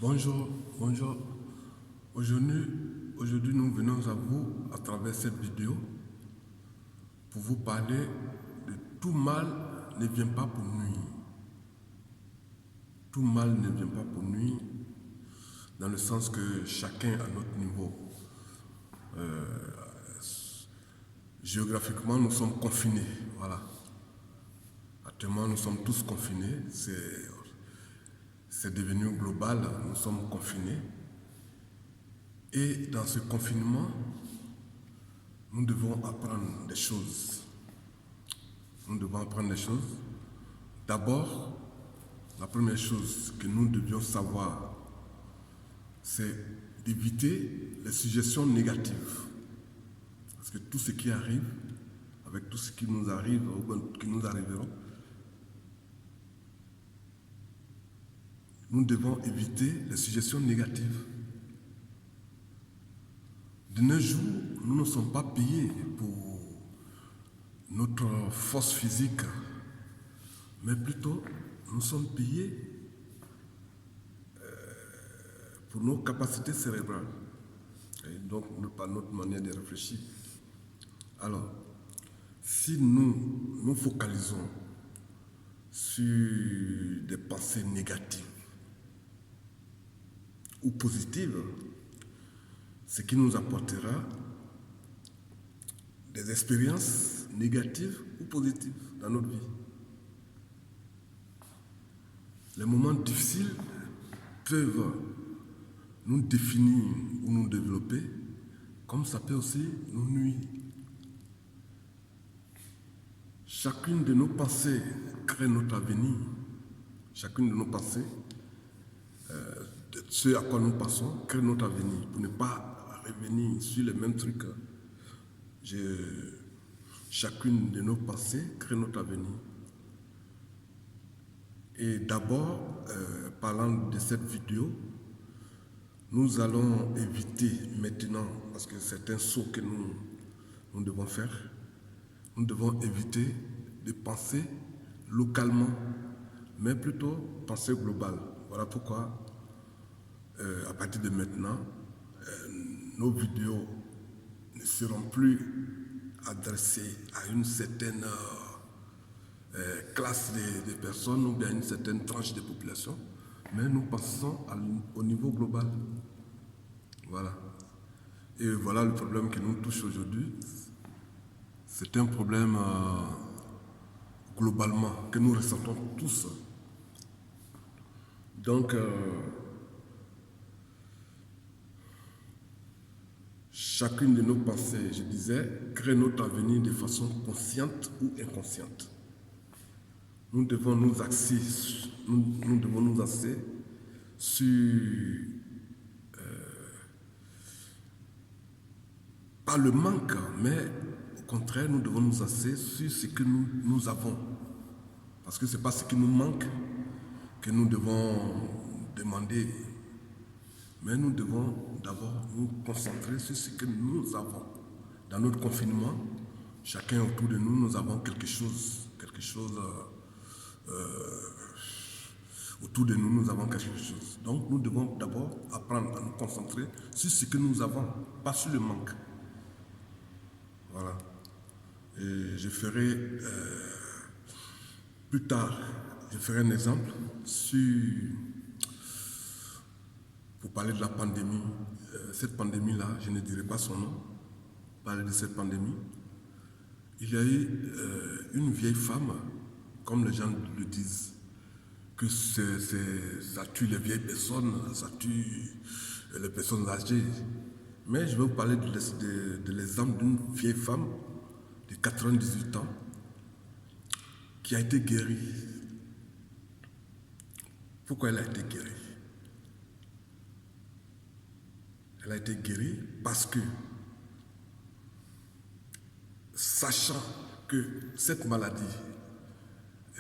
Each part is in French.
Bonjour, bonjour. Aujourd'hui, nous venons à vous à travers cette vidéo pour vous parler de tout mal ne vient pas pour nuire. Tout mal ne vient pas pour nuire dans le sens que chacun à notre niveau. Géographiquement, nous sommes confinés. Voilà. Actuellement, nous sommes tous confinés. C'est devenu global. Nous sommes confinés. Et dans ce confinement, nous devons apprendre des choses. Nous devons apprendre des choses. D'abord, la première chose que nous devions savoir, c'est d'éviter les suggestions négatives. Parce que tout ce qui arrive, avec tout ce qui nous arrive ou qui nous arriveront, nous devons éviter les suggestions négatives. De nos jours, nous ne sommes pas payés pour notre force physique, mais plutôt nous sommes payés pour nos capacités cérébrales, et donc par notre manière de réfléchir. Alors, si nous nous focalisons sur des pensées négatives ou positives, ce qui nous apportera des expériences négatives ou positives dans notre vie. Les moments difficiles peuvent nous définir ou nous développer, comme ça peut aussi nous nuire. Chacune de nos pensées crée notre avenir. Chacune de nos pensées, ce à quoi nous pensons, crée notre avenir. Pour ne pas revenir sur les mêmes trucs, chacune de nos pensées crée notre avenir. Et d'abord, parlant de cette vidéo, nous allons éviter maintenant, parce que c'est un saut que nous devons faire, nous devons éviter de penser localement, mais plutôt penser global. Voilà pourquoi, à partir de maintenant, nos vidéos ne seront plus adressées à une certaine classe de personnes ou bien à une certaine tranche de population, mais nous passons au niveau global. Voilà. Et voilà le problème qui nous touche aujourd'hui. C'est un problème globalement que nous ressentons tous. Donc, chacune de nos pensées, je disais, crée notre avenir de façon consciente ou inconsciente. Nous devons nous axer sur pas le manque, mais au contraire, nous devons nous axer sur ce que nous avons. Parce que ce n'est pas ce qui nous manque que nous devons demander, mais nous devons d'abord nous concentrer sur ce que nous avons. Dans notre confinement, chacun autour de nous, nous avons quelque chose autour de nous, nous avons quelque chose. Donc nous devons d'abord apprendre à nous concentrer sur ce que nous avons, pas sur le manque. Voilà. Et je ferai plus tard, je ferai un exemple pour parler de la pandémie. Cette pandémie-là, je ne dirai pas son nom. Parler de cette pandémie. Il y a eu une vieille femme, comme les gens le disent, que ça tue les vieilles personnes, ça tue les personnes âgées. Mais je vais vous parler de l'exemple d'une vieille femme de 98 ans qui a été guérie. Pourquoi elle a été guérie? Elle a été guérie parce que, sachant que cette maladie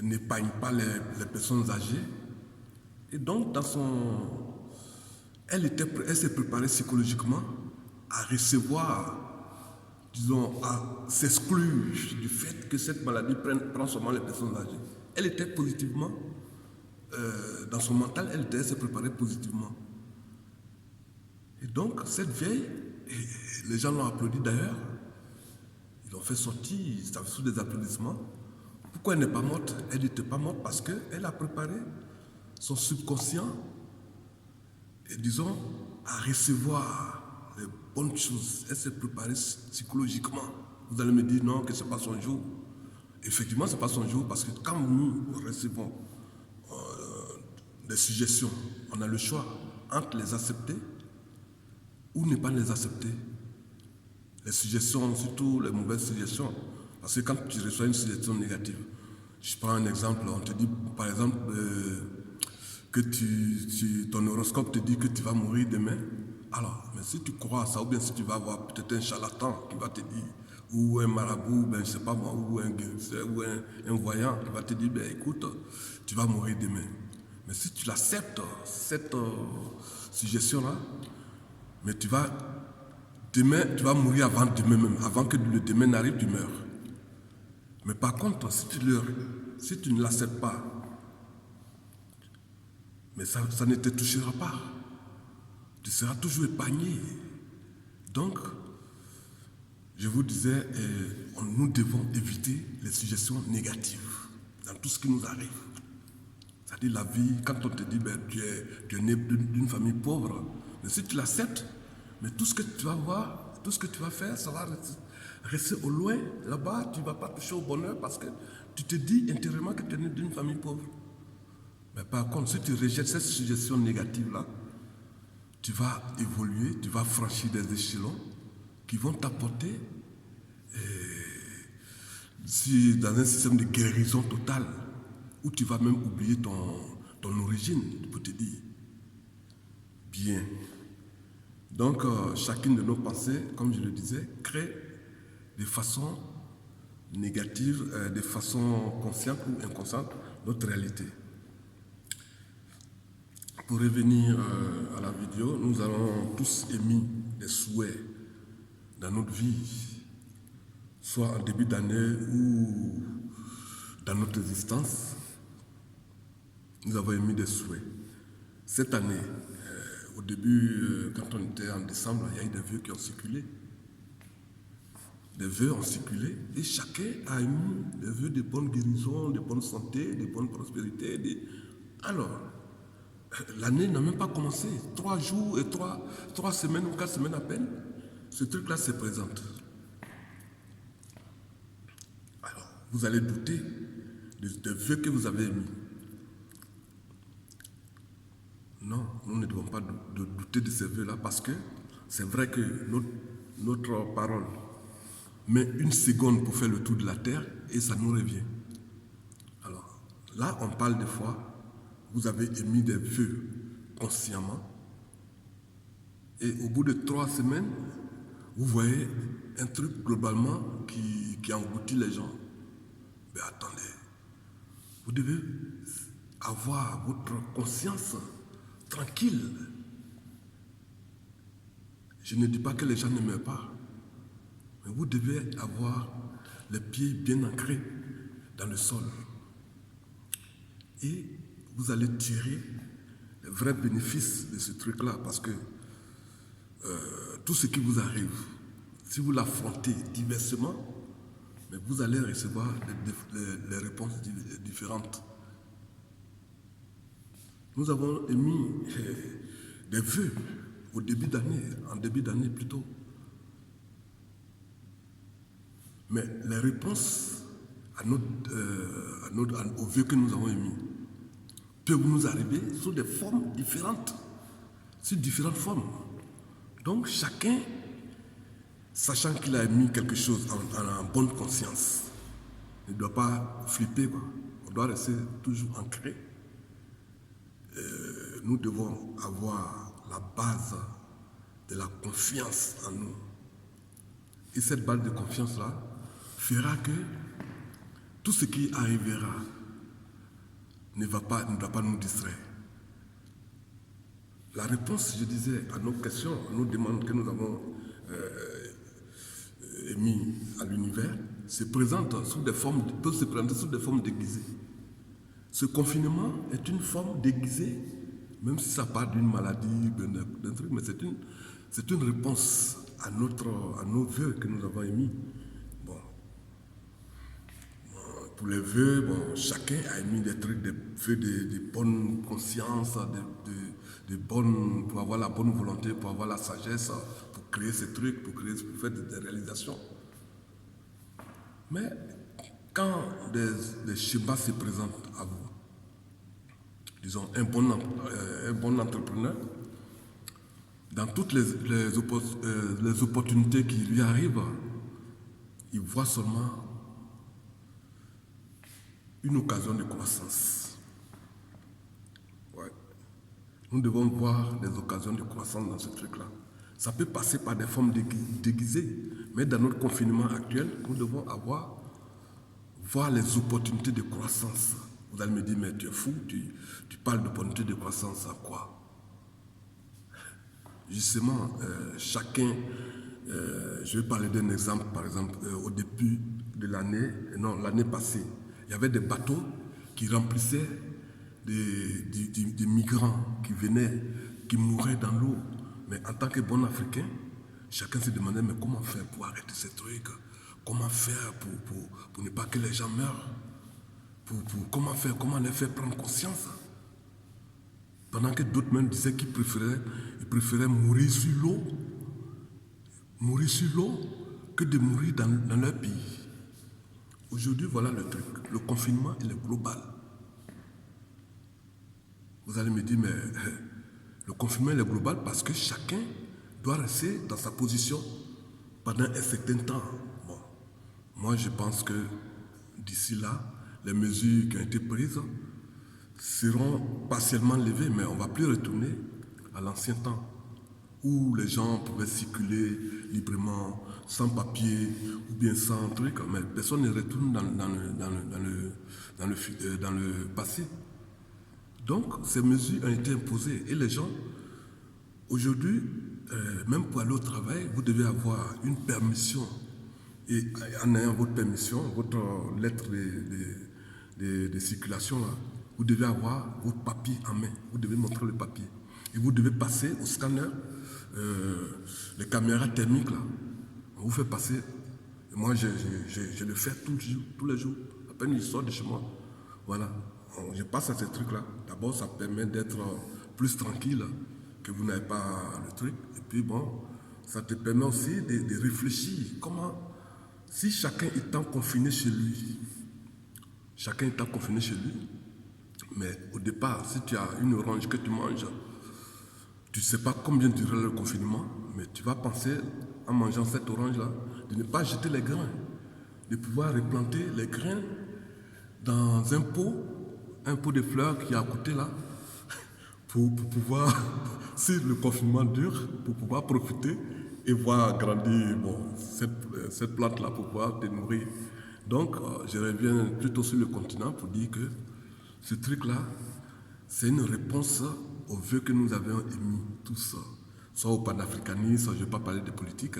n'épargne pas les personnes âgées, et donc elle s'est préparée psychologiquement à recevoir, disons, à s'exclure du fait que cette maladie prend seulement les personnes âgées. Elle était positivement, dans son mental, elle s'est préparée positivement. Et donc, cette vieille, et les gens l'ont applaudi d'ailleurs, ils l'ont fait sortir, sous des applaudissements. Pourquoi elle n'est pas morte? Elle n'était pas morte parce qu'elle a préparé son subconscient, et disons, à recevoir les bonnes choses. Elle s'est préparée psychologiquement. Vous allez me dire non, que ce n'est pas son jour. Effectivement, ce n'est pas son jour parce que quand nous recevons des suggestions, on a le choix entre les accepter ou ne pas les accepter. Les suggestions, surtout les mauvaises suggestions. Parce que quand tu reçois une suggestion négative, je prends un exemple, on te dit par exemple que ton horoscope te dit que tu vas mourir demain. Alors, mais si tu crois à ça, ou bien si tu vas avoir peut-être un charlatan qui va te dire, ou un marabout, ben, je ne sais pas moi, ou un voyant qui va te dire, ben, écoute, tu vas mourir demain. Mais si tu l'acceptes, cette suggestion-là, mais demain, tu vas mourir avant demain même, avant que le demain n'arrive, tu meurs. Mais par contre, si tu ne l'acceptes pas, mais ça ne te touchera pas. Tu seras toujours épargné. Donc, je vous disais, nous devons éviter les suggestions négatives dans tout ce qui nous arrive. C'est-à-dire la vie, quand on te dit, ben, tu es né d'une famille pauvre, mais si tu l'acceptes, mais tout ce que tu vas voir, tout ce que tu vas faire, ça va rester au loin. Là-bas, tu ne vas pas toucher au bonheur parce que tu te dis intérieurement que tu es né d'une famille pauvre. Mais par contre, si tu rejettes cette suggestion négative-là, tu vas évoluer, tu vas franchir des échelons qui vont t'apporter dans un système de guérison totale où tu vas même oublier ton origine, tu peux te dire. Bien. Donc, chacune de nos pensées, comme je le disais, crée de façon négative, de façon consciente ou inconsciente, notre réalité. Pour revenir à la vidéo, nous avons tous émis des souhaits dans notre vie, soit en début d'année ou dans notre existence. Nous avons émis des souhaits. Cette année, au début, quand on était en décembre, il y a eu des vœux qui ont circulé. Des vœux ont circulé et chacun a émis des vœux de bonne guérison, de bonne santé, de bonne prospérité. Alors, l'année n'a même pas commencé. 3 jours et 3 semaines ou 4 semaines à peine, ce truc-là se présente. Alors, vous allez douter des vœux que vous avez émis. Non, nous ne devons pas douter de ces vœux-là parce que c'est vrai que notre parole met 1 seconde pour faire le tour de la terre et ça nous revient. Alors, là, on parle des fois, vous avez émis des vœux consciemment et au bout de 3 semaines, vous voyez un truc globalement qui engloutit les gens. Mais attendez, vous devez avoir votre conscience tranquille. Je ne dis pas que les gens ne meurent pas, mais vous devez avoir les pieds bien ancrés dans le sol. Et vous allez tirer les vrais bénéfices de ce truc-là, parce que tout ce qui vous arrive, si vous l'affrontez diversement, mais vous allez recevoir les réponses différentes. Nous avons émis des vœux au début d'année, en début d'année plutôt. Mais les réponses aux vœux que nous avons émis peuvent nous arriver sous des formes différentes, sous différentes formes. Donc chacun, sachant qu'il a émis quelque chose en bonne conscience, ne doit pas flipper, quoi. On doit rester toujours ancré. Nous devons avoir la base de la confiance en nous. Et cette base de confiance-là fera que tout ce qui arrivera ne doit pas nous distraire. La réponse, je disais, à nos questions, à nos demandes que nous avons émises à l'univers, peut se présenter sous des formes déguisées. Ce confinement est une forme déguisée, même si ça part d'une maladie, d'un truc, mais c'est une réponse à nos vœux que nous avons émis. Bon, pour les vœux, bon, chacun a émis des trucs, des vœux de bonne conscience, pour avoir la bonne volonté, pour avoir la sagesse, pour créer ces trucs, pour faire des réalisations. Mais quand des schémas se présentent à vous, disons un bon entrepreneur, dans toutes les opportunités qui lui arrivent, il voit seulement une occasion de croissance. Ouais. Nous devons voir des occasions de croissance dans ce truc-là. Ça peut passer par des formes déguisées, mais dans notre confinement actuel, nous devons voir les opportunités de croissance. Vous allez me dire, mais tu es fou, tu parles d'opportunités de croissance à quoi? Justement, chacun, je vais parler d'un exemple, par exemple, au début de l'année passée, il y avait des bateaux qui remplissaient des migrants qui venaient, qui mouraient dans l'eau. Mais en tant que bon Africain, chacun se demandait, mais comment faire pour arrêter ces trucs? Comment faire pour ne pas que les gens meurent? Comment les faire prendre conscience? Pendant que d'autres même disaient qu'ils préféraient mourir sur l'eau, que de mourir dans leur pays. Aujourd'hui, voilà le truc. Le confinement, il est global. Vous allez me dire, mais le confinement, il est global parce que chacun doit rester dans sa position pendant un certain temps. Bon, moi, je pense que d'ici là, les mesures qui ont été prises seront partiellement levées, mais on ne va plus retourner à l'ancien temps où les gens pouvaient circuler librement, sans papier ou bien sans truc, mais personne ne retourne dans le passé. Donc, ces mesures ont été imposées et les gens, aujourd'hui, même pour aller au travail, vous devez avoir une permission. Et en ayant votre permission, votre lettre de circulation, là, vous devez avoir votre papier en main. Vous devez montrer le papier. Et vous devez passer au scanner, les caméras thermiques, là. On vous fait passer. Et moi, je le fais tous les jours. À peine je sors de chez moi. Voilà. Je passe à ces trucs-là. D'abord, ça permet d'être plus tranquille, que vous n'avez pas le truc. Et puis, bon, ça te permet aussi de réfléchir. Comment, si chacun étant confiné chez lui, mais au départ, si tu as une orange que tu manges, tu ne sais pas combien durera le confinement, mais tu vas penser, en mangeant cette orange-là, de ne pas jeter les grains, de pouvoir replanter les grains dans un pot de fleurs qui est à côté là, pour pouvoir, si le confinement dure, pour pouvoir profiter et voir grandir cette plante-là pour pouvoir te nourrir. Donc, je reviens plutôt sur le continent pour dire que ce truc-là, c'est une réponse aux vœux que nous avions émis tous, soit au panafricanisme, je ne vais pas parler de politique,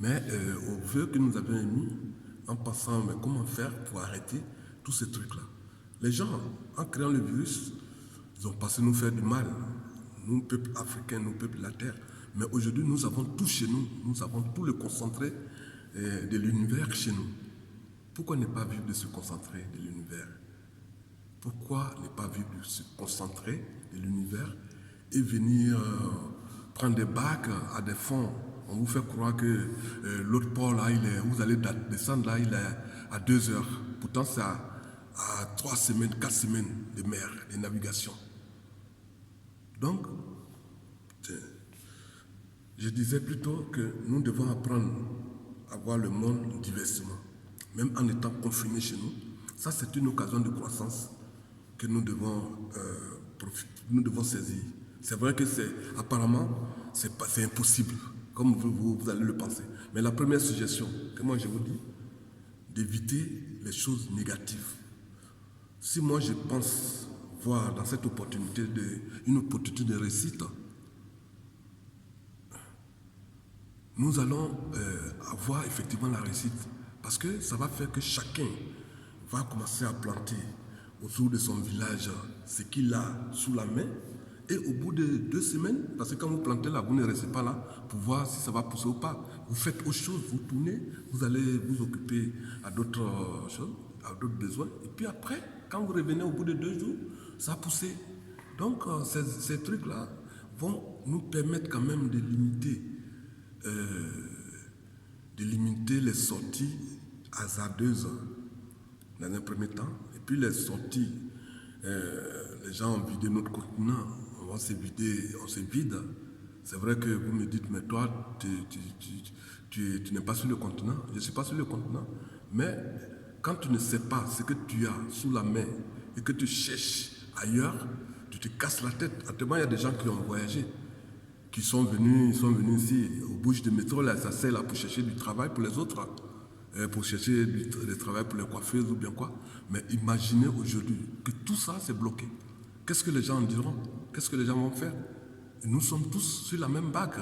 mais aux vœux que nous avions émis en pensant, mais comment faire pour arrêter tous ces trucs-là. Les gens, en créant le virus, ils ont passé nous faire du mal, nous, peuple africain, nous, peuple de la Terre. Mais aujourd'hui, nous avons tout chez nous, nous avons tout le concentré de l'univers chez nous. Pourquoi ne pas vivre de ce concentré de l'univers? Pourquoi ne pas vivre de se concentrer de l'univers et venir prendre des bacs à des fonds? On vous fait croire que l'autre port là, vous allez descendre là, il est à 2 heures. Pourtant, c'est à 3 semaines, 4 semaines de mer, de navigation. Donc, je disais plutôt que nous devons apprendre à voir le monde diversement, même en étant confinés chez nous. Ça, c'est une occasion de croissance que nous devons saisir. C'est vrai que apparemment, c'est impossible, comme vous allez le penser. Mais la première suggestion que moi je vous dis, d'éviter les choses négatives. Si moi je pense voir dans cette opportunité une opportunité de réussite, nous allons avoir effectivement la réussite. Parce que ça va faire que chacun va commencer à planter autour de son village ce qu'il a sous la main Et au bout de 2 semaines, parce que quand vous plantez là, vous ne restez pas là pour voir si ça va pousser ou pas. Vous faites autre chose, vous tournez, vous allez vous occuper à d'autres choses, à d'autres besoins. Et puis après, quand vous revenez au bout de 2 jours, ça a poussé. Donc ces trucs-là vont nous permettre quand même de limiter les sorties hasardeuses dans un premier temps. Et puis les sorties, les gens ont vidé notre continent, on se vide. C'est vrai que vous me dites, mais toi, tu n'es pas sur le continent. Je ne suis pas sur le continent. Mais quand tu ne sais pas ce que tu as sous la main et que tu cherches ailleurs, tu te casses la tête. Actuellement, il y a des gens qui ont voyagé, qui sont venus ici, aux bouches de métro, là, ça c'est là pour chercher du travail pour les autres, pour chercher du travail pour les coiffeuses ou bien quoi. Mais imaginez aujourd'hui que tout ça c'est bloqué. Qu'est-ce que les gens en diront? Qu'est-ce que les gens vont faire? Et nous sommes tous sur la même bague.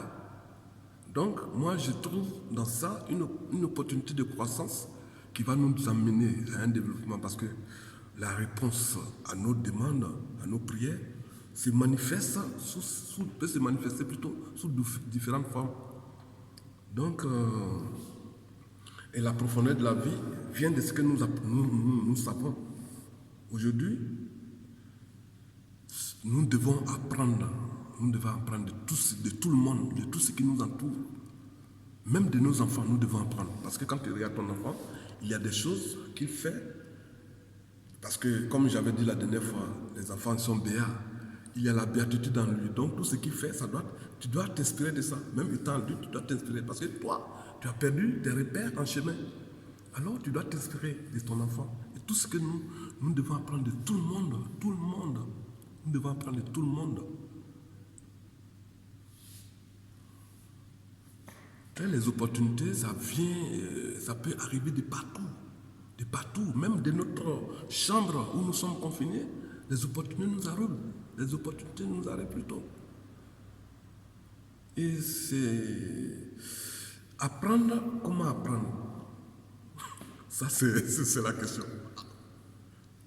Donc, moi, je trouve dans ça une opportunité de croissance qui va nous amener à un développement parce que la réponse à nos demandes, à nos prières, se manifeste peut se manifester plutôt sous différentes formes. Donc, et la profondeur de la vie vient de ce que nous savons. Aujourd'hui, nous devons apprendre de tout le monde, de tout ce qui nous entoure. Même de nos enfants, nous devons apprendre. Parce que quand tu regardes ton enfant, il y a des choses qu'il fait. Parce que, comme j'avais dit la dernière fois, les enfants sont béats. Il y a la béatitude en lui. Donc, tout ce qu'il fait, tu dois t'inspirer de ça. Même étant adulte, tu dois t'inspirer. Parce que toi, tu as perdu tes repères en chemin. Alors, tu dois t'inspirer de ton enfant. Et tout ce que nous devons apprendre de tout le monde. Tout le monde. Nous devons apprendre de tout le monde. Et les opportunités, ça peut arriver de partout. De partout, même de notre chambre où nous sommes confinés, les opportunités nous arrivent. Les opportunités nous arrivent plutôt. Et c'est apprendre, comment apprendre? Ça, c'est la question.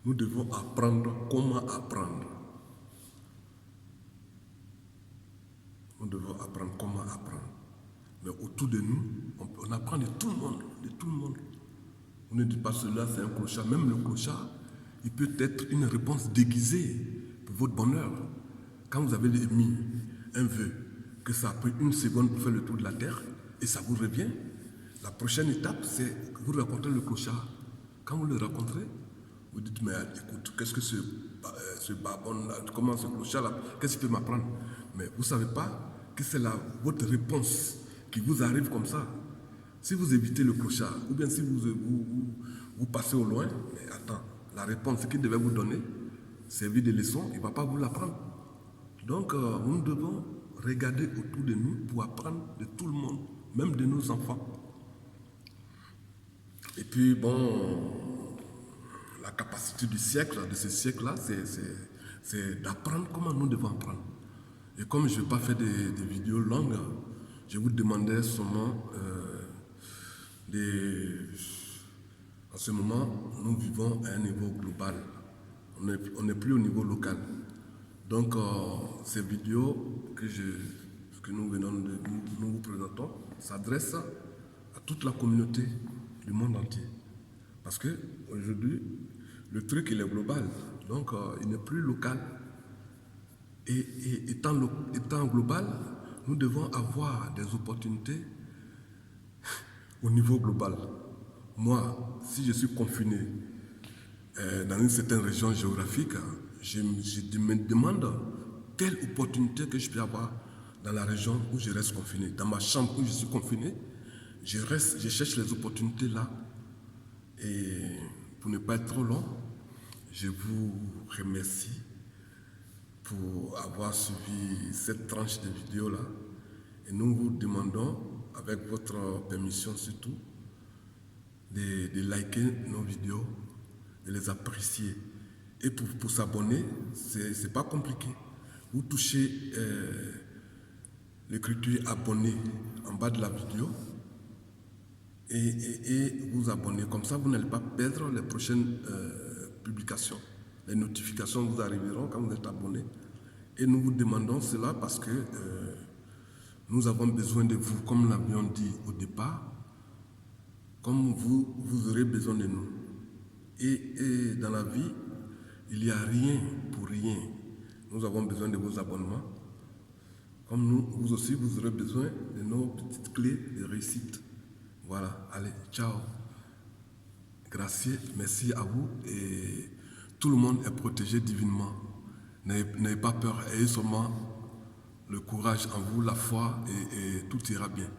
Nous devons apprendre comment apprendre. Nous devons apprendre comment apprendre. Mais autour de nous, on apprend de tout le monde, de tout le monde. On ne dit pas cela, c'est un clochard. Même le clochard, il peut être une réponse déguisée pour votre bonheur. Quand vous avez émis un vœu, que ça a pris 1 seconde pour faire le tour de la terre, et ça vous revient, la prochaine étape, c'est que vous rencontrez le clochard. Quand vous le rencontrez, vous dites, mais écoute, qu'est-ce que ce babon-là, comment ce clochard-là, qu'est-ce qu'il peut m'apprendre? Mais vous ne savez pas que c'est votre réponse qui vous arrive comme ça. Si vous évitez le clochard, ou bien si vous passez au loin, mais attends, la réponse qu'il devait vous donner, servir de leçon, il ne va pas vous l'apprendre. Donc, nous devons regarder autour de nous pour apprendre de tout le monde, même de nos enfants. Et puis, bon, la capacité du siècle, de ce siècle-là, c'est d'apprendre comment nous devons apprendre. Et comme je ne vais pas faire des vidéos longues, je vous demandais seulement en ce moment, nous vivons à un niveau global. On n'est plus au niveau local. Donc, ces vidéos que nous venons nous vous présentons s'adressent à toute la communauté du monde entier. Parce que aujourd'hui, le truc, il est global. Donc, il n'est plus local. Et étant global, nous devons avoir des opportunités au niveau global. Moi, si je suis confiné dans une certaine région géographique, je me demande quelle opportunité que je peux avoir dans la région où je reste confiné. Dans ma chambre où je suis confiné, je cherche les opportunités là. Et pour ne pas être trop long, je vous remercie pour avoir suivi cette tranche de vidéo là. Et nous vous demandons, avec votre permission surtout, de liker nos vidéos, de les apprécier. Et pour s'abonner, c'est pas compliqué. Vous touchez l'écriture abonné en bas de la vidéo et vous abonnez. Comme ça, vous n'allez pas perdre les prochaines publications. Les notifications vous arriveront quand vous êtes abonné. Et nous vous demandons cela parce que nous avons besoin de vous, comme nous l'avions dit au départ, comme vous, vous aurez besoin de nous. Et dans la vie, il n'y a rien pour rien. Nous avons besoin de vos abonnements. Comme nous, vous aussi, vous aurez besoin de nos petites clés de réussite. Voilà, allez, ciao. Gracieux, merci à vous. Et tout le monde est protégé divinement. N'ayez pas peur, ayez seulement le courage en vous, la foi, et tout ira bien.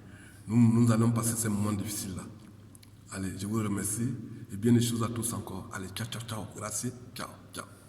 Nous allons passer ces moments difficiles-là. Allez, je vous remercie et bien des choses à tous encore. Allez, ciao, ciao, ciao. Gracieux, ciao, ciao.